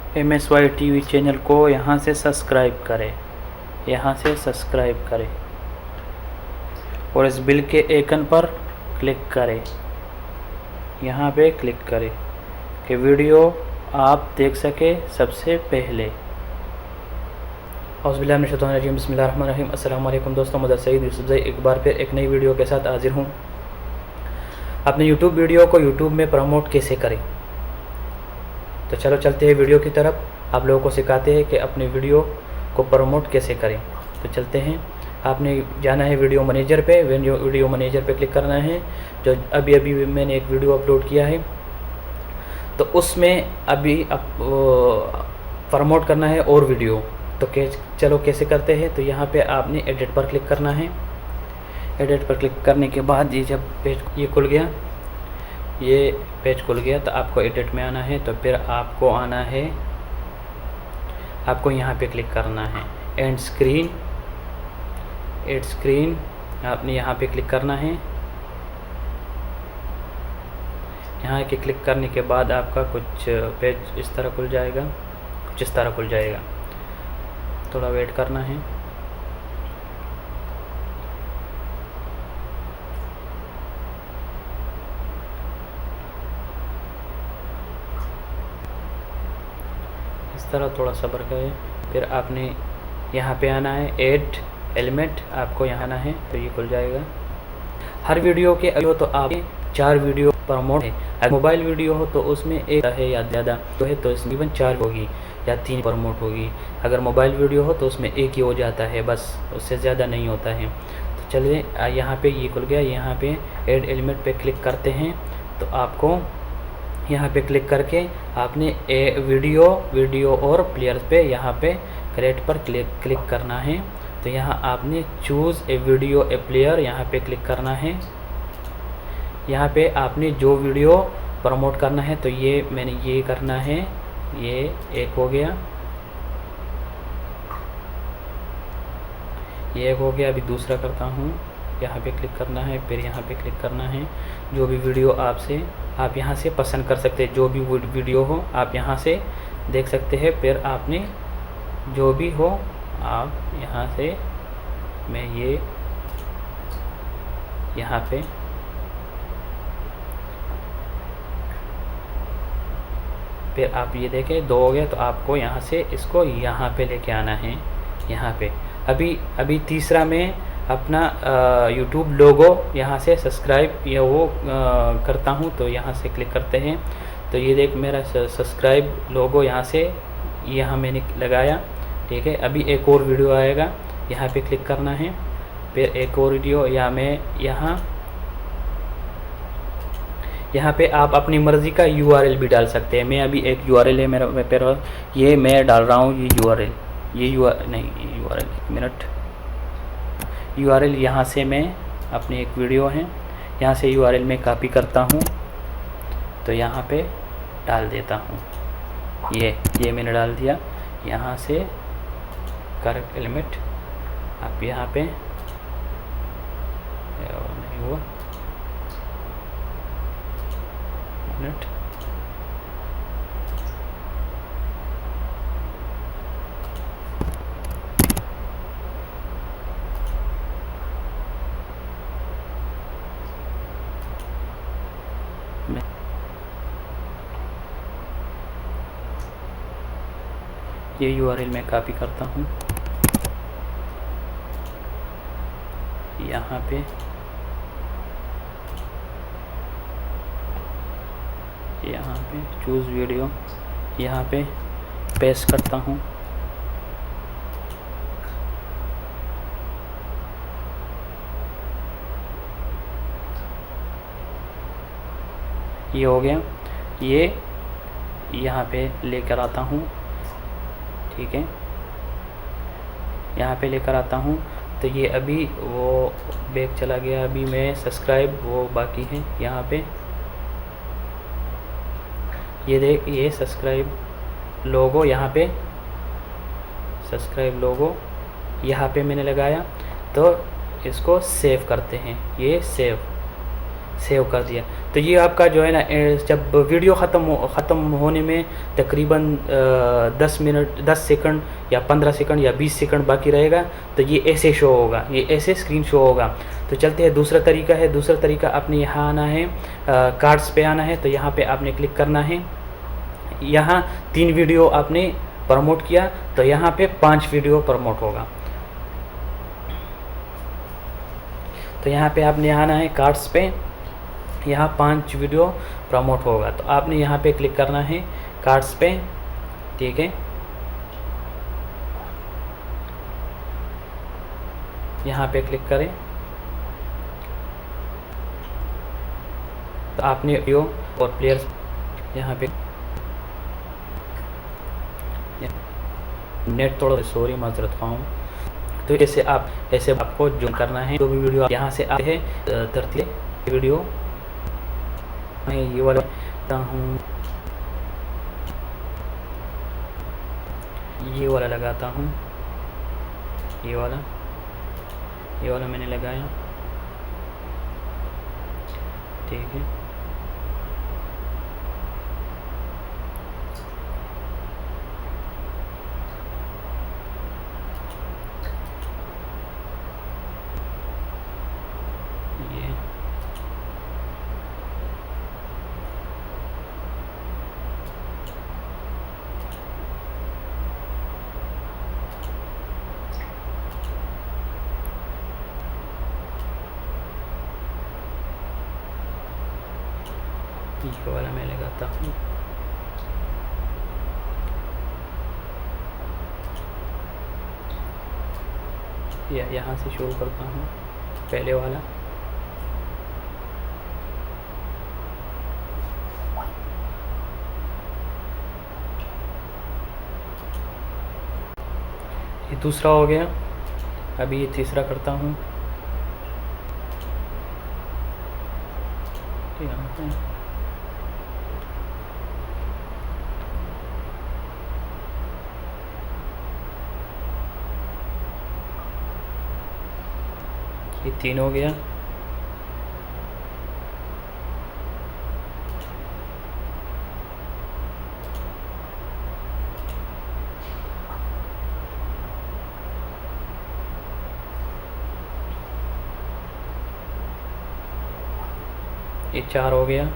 MSY TV channel को यहाँ से सब्सक्राइब करें, यहाँ से सब्सक्राइब करें और इस बिल के आइकन पर क्लिक करें, यहाँ पे क्लिक करें कि वीडियो आप देख सके सबसे पहले। औज़ुबिल्लाहिमिनश्शैतानिर्रजीम, बिस्मिल्लाहिर्रहमानिर्रहीम। अस्सलाम वालेकुम दोस्तों, मदद सईद यूसुफ ज़ई एक बार फिर एक नई वीडियो के साथ हाजिर हूँ। अपने यूट्यूब वीडियो को यूट्यूब में प्रमोट कैसे करें, तो चलो चलते हैं वीडियो की तरफ। आप लोगों को सिखाते हैं कि अपने वीडियो को प्रमोट कैसे करें। तो चलते हैं। आपने जाना है वीडियो मैनेजर पे, वीडियो मैनेजर पे क्लिक करना है। जो अभी अभी मैंने एक वीडियो अपलोड किया है, तो उसमें अभी प्रमोट करना है और वीडियो। तो चलो कैसे करते हैं। तो यहाँ पे आपने एडिट पर क्लिक करना है। एडिट पर क्लिक करने के बाद ये जब पेज ये खुल गया, ये पेज खुल गया, तो आपको एडिट में आना है। तो फिर आपको आना है, आपको यहाँ पे क्लिक करना है एंड स्क्रीन। आपने यहाँ पे क्लिक करना है। यहाँ के क्लिक करने के बाद आपका कुछ पेज इस तरह खुल जाएगा, कुछ इस तरह खुल जाएगा। थोड़ा वेट करना है। इस तरह थोड़ा सब्र करें। फिर आपने यहाँ पे आना है ऐड एलिमेंट, आपको यहाँ आना है, तो ये खुल जाएगा। हर वीडियो के अभी तो आप 4 वीडियो प्रमोट है। अगर मोबाइल वीडियो हो तो उसमें एक है या ज़्यादा तो है, तो इसमें 4 होगी या 3 प्रमोट होगी। अगर मोबाइल वीडियो हो तो उसमें एक ही हो जाता है, बस उससे ज़्यादा नहीं होता है। तो चलिए यहाँ पे ये खुल गया। यहाँ पे ऐड एलिमेंट पे क्लिक करते हैं। तो आपको यहाँ पे क्लिक करके आपने वीडियो और प्लेयर पे यहाँ पे क्रिएट पर क्लिक करना है। तो यहाँ आपने चूज़ ए वीडियो ए प्लेयर यहाँ पे क्लिक करना है। यहाँ पे आपने जो वीडियो प्रमोट करना है, तो ये मैंने ये करना है, ये एक हो गया, ये एक हो गया। अभी दूसरा करता हूँ। यहाँ पे क्लिक करना है, फिर यहाँ पे क्लिक करना है। जो भी वीडियो आप यहाँ से पसंद कर सकते हैं, जो भी वीडियो हो आप यहाँ से देख सकते हैं। फिर आपने जो भी हो आप यहाँ से, मैं ये यहाँ पे फिर आप ये देखें 2 हो गया। तो आपको यहाँ से इसको यहाँ पे लेके आना है। यहाँ पे अभी तीसरा में अपना यूट्यूब लोगो यहाँ से सब्सक्राइब या वो करता हूँ। तो यहाँ से क्लिक करते हैं। तो ये देख मेरा सब्सक्राइब लोगो यहाँ से यहाँ मैंने लगाया, ठीक है। अभी एक और वीडियो आएगा, यहाँ पे क्लिक करना है। फिर एक और वीडियो यहाँ पे आप अपनी मर्ज़ी का URL भी डाल सकते हैं। मैं अभी एक URL है मेरा ये मैं डाल रहा हूँ। ये URL एक मिनट, URL यहाँ से मैं अपनी एक वीडियो है, यहाँ से URL में कॉपी करता हूँ। तो यहाँ पे डाल देता हूँ। ये मैंने डाल दिया। यहाँ से करेक्ट एलिमेंट आप यहाँ पे नहीं हुआ मिनट, ये URL मैं कॉपी करता हूँ। यहाँ पे चूज़ वीडियो यहाँ पे पेस्ट करता हूँ। ये हो गया। ये यहाँ पे लेकर आता हूँ, ठीक है। यहाँ पे लेकर आता हूँ। तो ये अभी वो बैक चला गया। अभी मैं सब्सक्राइब वो बाकी है। यहाँ पे ये देख, ये सब्सक्राइब लोगो यहाँ पे मैंने लगाया। तो इसको सेव करते हैं। ये सेव सेव कर दिया। तो ये आपका जो है ना जब वीडियो ख़त्म होने में तकरीबन 10 मिनट 10 सेकंड या 15 सेकंड या 20 सेकंड बाकी रहेगा, तो ये ऐसे शो होगा, ये ऐसे स्क्रीन शो होगा। तो चलते हैं, दूसरा तरीका है। दूसरा तरीका आपने यहाँ आना है, कार्ड्स पे आना है। तो यहाँ पे आपने क्लिक करना है। यहाँ 3 वीडियो आपने प्रमोट किया, तो यहाँ पे 5 वीडियो प्रमोट होगा। तो यहाँ पे आपने आना है कार्ड्स पे, यहाँ 5 वीडियो प्रमोट होगा। तो आपने यहाँ पे क्लिक करना है कार्ड्स पे, ठीक है। यहाँ पे क्लिक करें, तो आपने वीडियो और प्लेयर्स यहाँ पे नेट थोड़ा सॉरी माजरत खाऊँ। तो ऐसे आपको जो करना है, जो भी वीडियो यहाँ से आते हैं तरतीब वीडियो, मैं ये वाला हूँ, ये वाला लगाता हूँ, ये वाला मैंने लगाया, ठीक है। ये वाला मैं लगाता हूँ। यहाँ से शुरू करता हूँ, पहले वाला। ये दूसरा हो गया। अभी ये तीसरा करता हूँ। ये 3 हो गया। ये 4 हो गया।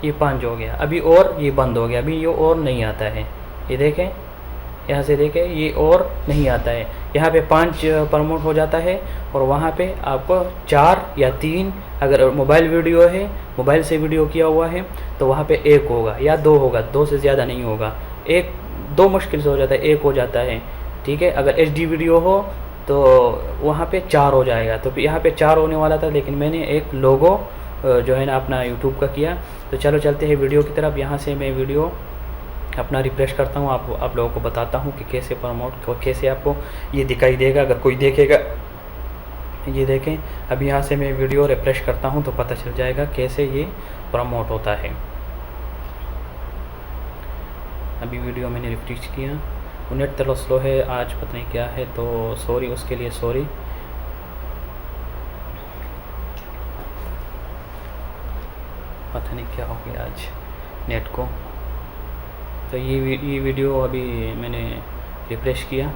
ये 5 हो गया। अभी और ये बंद हो गया, अभी ये और नहीं आता है। ये देखें, यहाँ से देखें, ये और नहीं आता है। यहाँ पे 5 प्रमोट हो जाता है, और वहाँ पे आपको 4 या 3, अगर मोबाइल वीडियो है, मोबाइल से वीडियो किया हुआ है, तो वहाँ पे 1 होगा या 2 होगा, 2 से ज़्यादा नहीं होगा। 2 मुश्किल से हो जाता है, 1 हो जाता है, ठीक है। अगर HD वीडियो हो तो वहाँ पे 4 हो जाएगा। तो यहाँ पे 4 होने वाला था, लेकिन मैंने एक लोगो जो है ना अपना यूट्यूब का किया। तो चलो चलते हैं वीडियो की तरफ। यहाँ से मैं वीडियो अपना रिफ्रेश करता हूँ, आप लोगों को बताता हूँ कि कैसे प्रमोट, कैसे आपको ये दिखाई देगा अगर कोई देखेगा। ये देखें, अभी यहाँ से मैं वीडियो रिफ्रेश करता हूँ तो पता चल जाएगा कैसे ये प्रमोट होता है। अभी वीडियो मैंने रिफ्रेश किया। नेट थोड़ा स्लो है आज, पता नहीं क्या है, तो सॉरी, उसके लिए सॉरी। पता नहीं क्या हो गया आज नेट को। तो ये वीडियो अभी मैंने रिफ्रेश किया।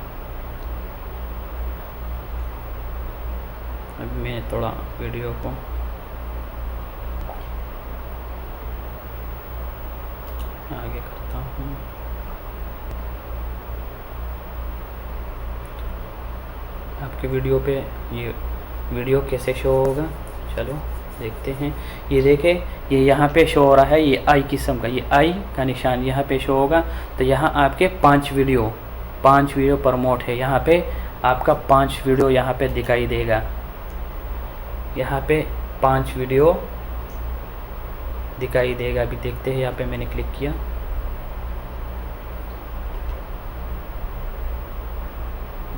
अभी मैं थोड़ा वीडियो को आगे करता हूँ। आपके वीडियो पे ये वीडियो कैसे शो होगा, चलो देखते हैं। ये देखें, ये यहाँ पे शो हो रहा है, ये आई किस्म का, ये आई का निशान यहाँ पे शो होगा। तो यहाँ आपके 5 वीडियो प्रमोट है। यहाँ पे आपका 5 वीडियो यहाँ पे दिखाई देगा। यहाँ पे 5 वीडियो दिखाई देगा। अभी देखते हैं, यहाँ पे मैंने क्लिक किया।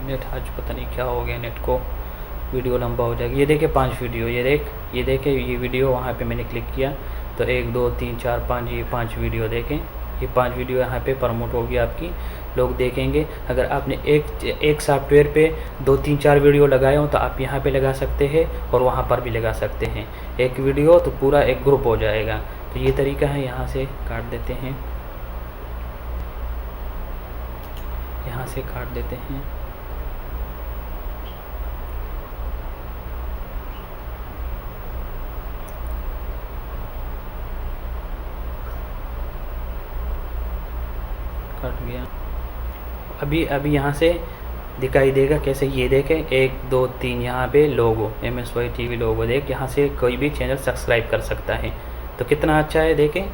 नेट आज पता नहीं क्या हो गया नेट को, वीडियो लंबा हो जाएगा। ये देखे 5 वीडियो, ये देखे ये वीडियो वहाँ पे मैंने क्लिक किया तो 1 2 3 4 5, ये 5 वीडियो देखें। ये 5 वीडियो यहाँ पे प्रमोट होगी आपकी, लोग देखेंगे। अगर आपने एक सॉफ्टवेयर पे 2 3 4 वीडियो लगाए हो तो आप यहाँ पे लगा सकते हैं और वहाँ पर भी लगा सकते हैं। एक वीडियो तो पूरा एक ग्रुप हो जाएगा। तो ये तरीका है, यहाँ से काट देते हैं, यहाँ से काट देते हैं। कट गया। अभी यहाँ से दिखाई देगा कैसे, ये देखें 1 2 3 यहाँ पे लोगो MSY TV लोगो देख, यहाँ से कोई भी चैनल सब्सक्राइब कर सकता है। तो कितना अच्छा है, देखें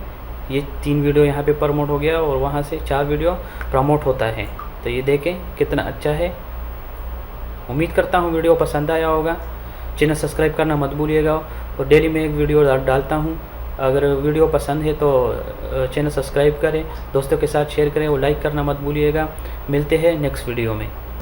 ये 3 वीडियो यहाँ पे प्रमोट हो गया और वहाँ से 4 वीडियो प्रमोट होता है। तो ये देखें कितना अच्छा है। उम्मीद करता हूँ वीडियो पसंद आया होगा। चैनल सब्सक्राइब करना मत भूलिएगा और डेली मैं एक वीडियो डालता हूँ। अगर वीडियो पसंद है तो चैनल सब्सक्राइब करें, दोस्तों के साथ शेयर करें और लाइक करना मत भूलिएगा। मिलते हैं नेक्स्ट वीडियो में।